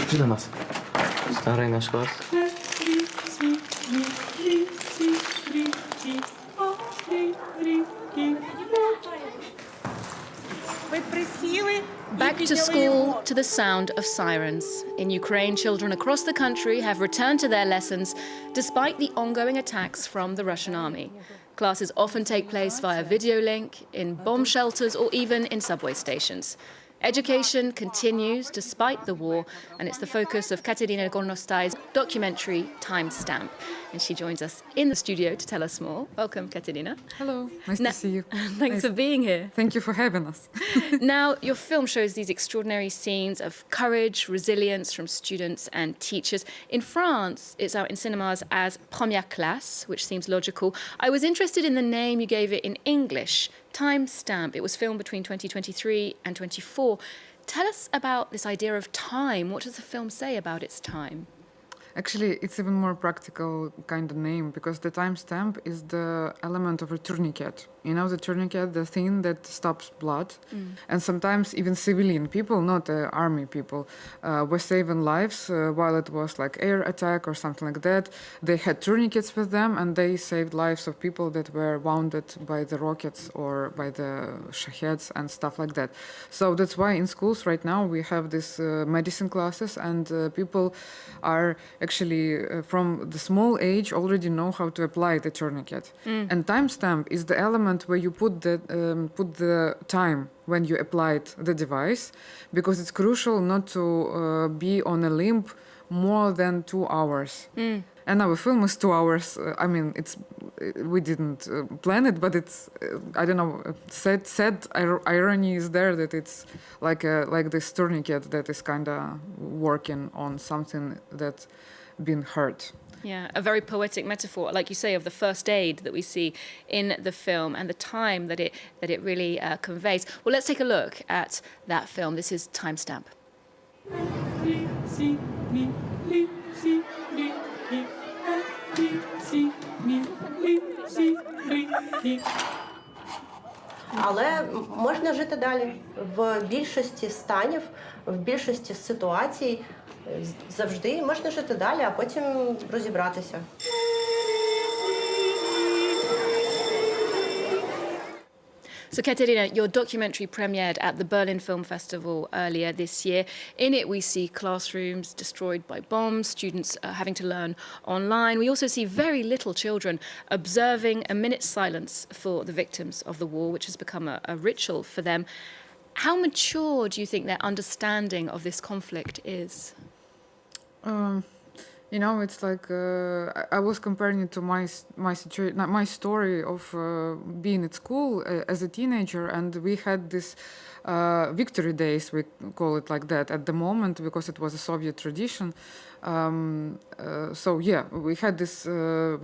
Иди на нас. Старый наш класс. Back to school to the sound of sirens. In Ukraine, children across the country have returned to their lessons despite the ongoing attacks from the Russian army. Classes often take place via video link, in bomb shelters or even in subway stations. Education continues despite the war, and it's the focus of Katerynagornostai's documentary Timestamp. And she joins us in the studio to tell us more. Welcome, Kateryna. Hello, nice to see you. Thanks for being here. Thank you for having us. Now, your film shows these extraordinary scenes of courage, resilience from students and teachers. In France, it's out in cinemas as Première Classe, which seems logical. I was interested in the name you gave it in English, Timestamp. It was filmed between 2023 and 24. Tell us about this idea of time. What does the film say about its time? Actually, it's even more practical kind of name because the timestamp is the element of a tourniquet. You know, the tourniquet, the thing that stops blood. And sometimes even civilian people, not army people, were saving lives while it was like air attack or something like that. They had tourniquets with them and they saved lives of people that were wounded by the rockets or by the shaheds and stuff like that. So that's why in schools right now we have these medicine classes and people are actually from the small age already know how to apply the tourniquet. And timestamp is the element where you put the time when you applied the device, because it's crucial not to be on a limb more than 2 hours. And our film is 2 hours. I mean, we didn't plan it, but it's I don't know. Sad irony is there that it's like this tourniquet that is kind of working on something that been hurt. Yeah, a very poetic metaphor, like you say, of the first aid that we see in the film and the time that it really conveys. Well, let's take a look at that film. This is Timestamp. Але можна жити далі. В більшості станів, в більшості ситуацій завжди можна жити далі, а потім розібратися. So, Katerina, your documentary premiered at the Berlin Film Festival earlier this year. In it, we see classrooms destroyed by bombs, students having to learn online. We also see very little children observing a minute's silence for the victims of the war, which has become a ritual for them. How mature do you think their understanding of this conflict is? You know, it's like I was comparing it to my situation, my story of being at school as a teenager, and we had this victory days, we call it like that at the moment because it was a Soviet tradition. So yeah, we had these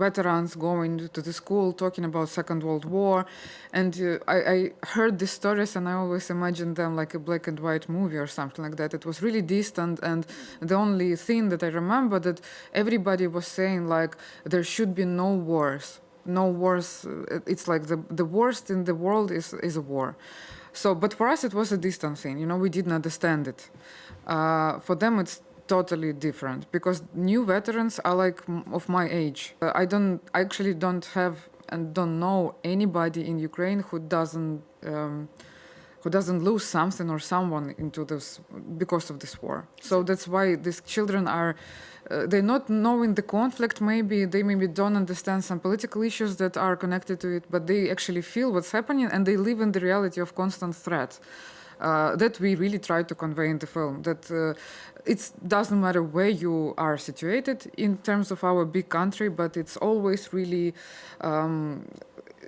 veterans going to the school talking about Second World War, and I heard these stories and I always imagined them like a black and white movie or something like that. It was really distant, and the only thing that I remember that everybody was saying like there should be no wars. No wars. It's like the worst in the world is a war. So, but for us it was a distant thing. You know, we didn't understand it. For them, it's totally different because new veterans are like of my age. I actually don't have and don't know anybody in Ukraine who doesn't lose something or someone into this because of this war. So that's why these children are they're not knowing the conflict. They maybe don't understand some political issues that are connected to it, but they actually feel what's happening and they live in the reality of constant threat. That we really try to convey in the film, that it doesn't matter where you are situated in terms of our big country, but it's always really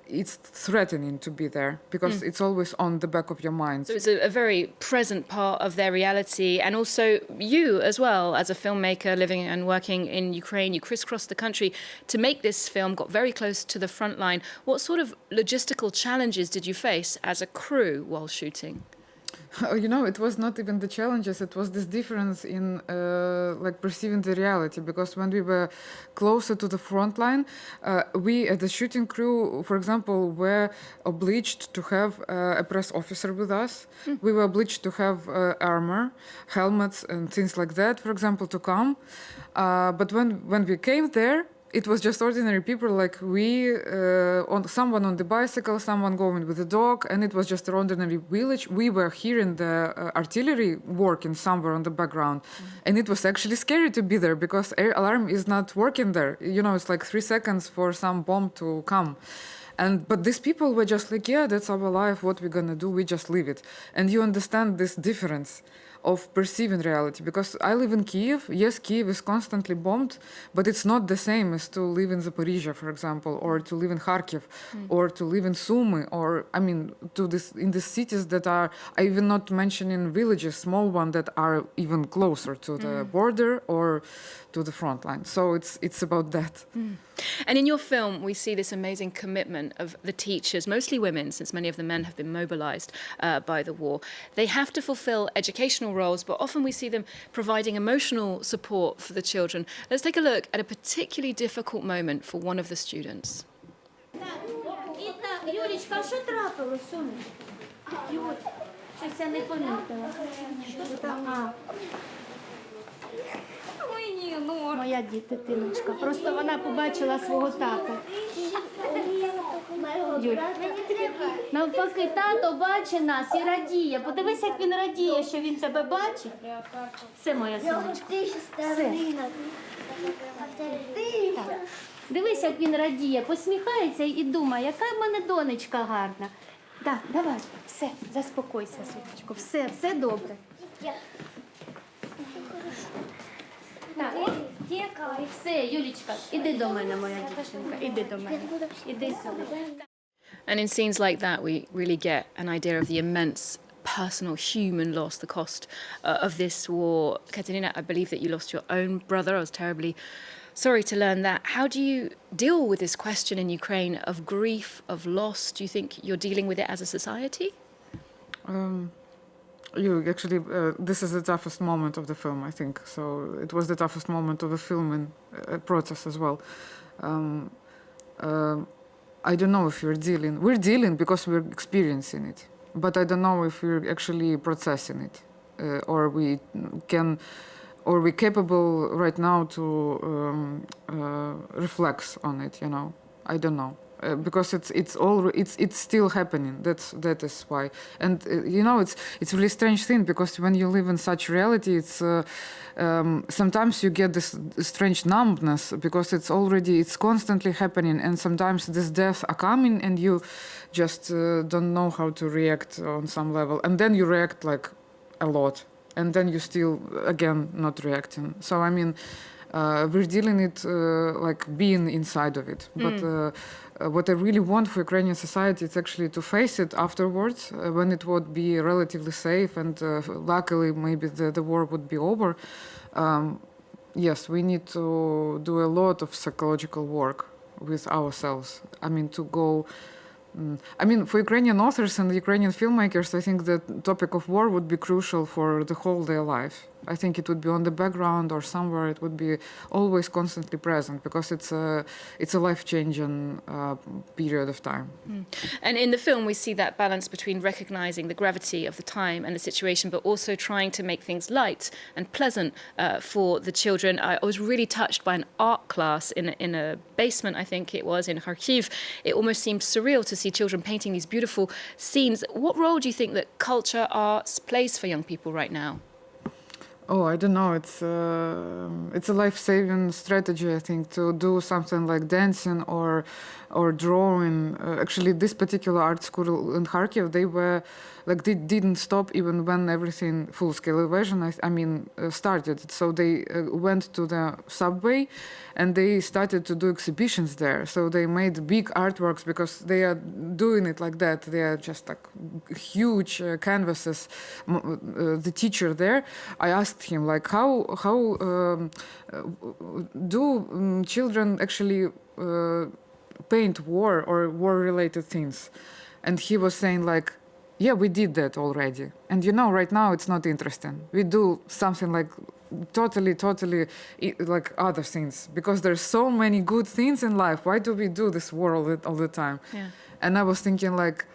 it's threatening to be there because it's always on the back of your mind. So it's a very present part of their reality. And also you as well, as a filmmaker living and working in Ukraine, you crisscrossed the country to make this film, got very close to the front line. What sort of logistical challenges did you face as a crew while shooting? You know, it was not even the challenges, it was this difference in like perceiving the reality, because when we were closer to the front line, we as the shooting crew, for example, were obliged to have a press officer with us. We were obliged to have armor, helmets and things like that, for example, to come. But when we came there, it was just ordinary people like we, someone on the bicycle, someone going with a dog, and it was just an ordinary village. We were hearing the artillery working somewhere on the background, and it was actually scary to be there because air alarm is not working there. You know, it's like 3 seconds for some bomb to come. But these people were just like, yeah, that's our life, what we're gonna do, we just live it. And you understand this difference of perceiving reality, because I live in Kiev. Yes, Kiev is constantly bombed, but it's not the same as to live in Zaporizhia, for example, or to live in Kharkiv, or to live in Sumy, or I mean, in these cities that are, I even not mentioning villages, small ones that are even closer to the border or to the front line. So it's about that. And in your film, we see this amazing commitment of the teachers, mostly women, since many of the men have been mobilized by the war. They have to fulfill educational roles, but often we see them providing emotional support for the children. Let's take a look at a particularly difficult moment for one of the students. Юрічка, що трапилось, сонечко? Юр, щось я не помітила. Що там? Ой, ні, ну. Моя дитиночка. Просто вона побачила свого тата. Юр, навпаки, тато бачить нас і радіє. Подивись, як він радіє, що він тебе бачить. Все, моя сонечко. Все. Так. Дивись, як він радіє, посміхається і думає, яка в мене донечка гарна. Так, давай, все, заспокойся, сонечко, все добре. Так, все, Юлічка, іди до мене, моя дівчинка, іди до мене, іди сюди. And in scenes like that, we really get an idea of the immense personal human loss, the cost of this war. Kateryna, I believe that you lost your own brother. I was terribly sorry to learn that. How do you deal with this question in Ukraine of grief, of loss? Do you think you're dealing with it as a society? This is the toughest moment of the film, I think. So it was the toughest moment of the filming process as well. I don't know if we're dealing because we're experiencing it, but I don't know if we're actually processing it, or we're capable right now to reflect on it, you know. I don't know. Because it's still happening. That is why. And you know, it's a really strange thing, because when you live in such reality, it's sometimes you get this strange numbness, because it's constantly happening, and sometimes these deaths are coming and you just don't know how to react on some level, and then you react like a lot, and then you still again not reacting. So I mean, we're dealing it like being inside of it. But what I really want for Ukrainian society is actually to face it afterwards, when it would be relatively safe, and luckily maybe the war would be over. Yes, we need to do a lot of psychological work with ourselves. I mean, to go... for Ukrainian authors and Ukrainian filmmakers, I think the topic of war would be crucial for the whole their life. I think it would be on the background or somewhere. It would be always constantly present, because it's a life-changing period of time. And in the film, we see that balance between recognizing the gravity of the time and the situation, but also trying to make things light and pleasant for the children. I was really touched by an art class in a basement, I think it was, in Kharkiv. It almost seemed surreal to see children painting these beautiful scenes. What role do you think that culture, arts plays for young people right now? Oh, I don't know. It's a life-saving strategy, I think, to do something like dancing or drawing. Actually, this particular art school in Kharkiv, they didn't stop even when everything full-scale invasion started. So they went to the subway and they started to do exhibitions there. So they made big artworks, because they are doing it like that. They are just like huge canvases. The teacher there, I asked him, like, how do children actually paint war or war-related things? And he was saying, like, yeah, we did that already. And you know, right now it's not interesting. We do something like totally like other things, because there's so many good things in life. Why do we do this war all the time? Yeah. And I was thinking like,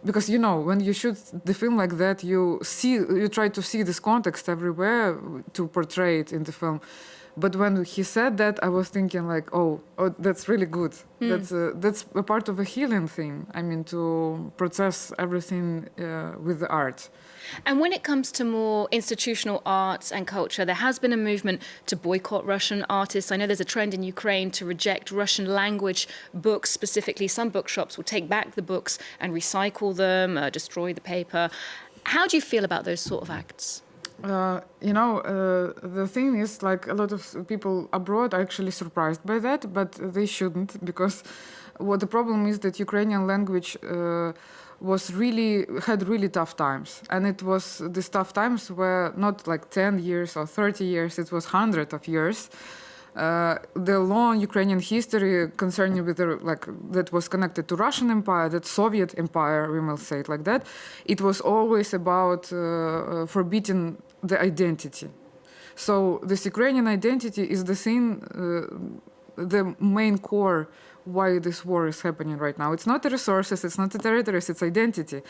because you know, when you shoot the film like that, you try to see this context everywhere to portray it in the film. But when he said that, I was thinking like, oh, that's really good. That's a part of a healing thing. I mean, to process everything with the art. And when it comes to more institutional arts and culture, there has been a movement to boycott Russian artists. I know there's a trend in Ukraine to reject Russian language books. Specifically, some bookshops will take back the books and recycle them, destroy the paper. How do you feel about those sort of acts? You know, the thing is, like, a lot of people abroad are actually surprised by that, but they shouldn't, because what the problem is that Ukrainian language had really tough times. And it was, these tough times were not like 10 years or 30 years, it was hundreds of years. The long Ukrainian history concerning with that was connected to Russian Empire, that Soviet Empire, we will say it like that, it was always about forbidding the identity. So this Ukrainian identity is the thing, the main core why this war is happening right now. It's not the resources, it's not the territories, it's identity.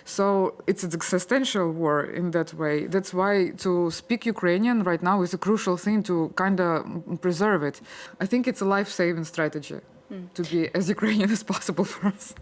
So it's an existential war in that way. That's why to speak Ukrainian right now is a crucial thing to kind of preserve it. I think it's a life-saving strategy to be as Ukrainian as possible for us.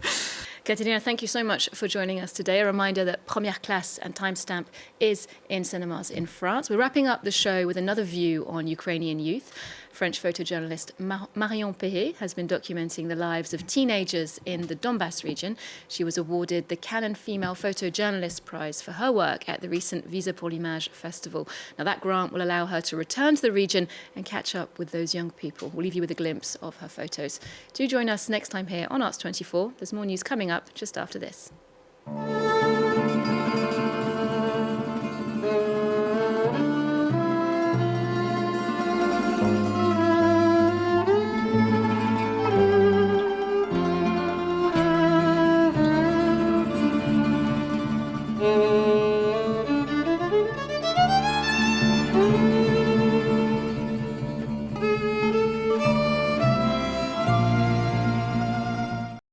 Kateryna, thank you so much for joining us today. A reminder that Première Classe and Timestamp is in cinemas in France. We're wrapping up the show with another view on Ukrainian youth. French photojournalist Marion Perret has been documenting the lives of teenagers in the Donbass region. She was awarded the Canon Female Photojournalist Prize for her work at the recent Visa pour l'Image Festival. Now, that grant will allow her to return to the region and catch up with those young people. We'll leave you with a glimpse of her photos. Do join us next time here on Arts 24. There's more news coming up just after this.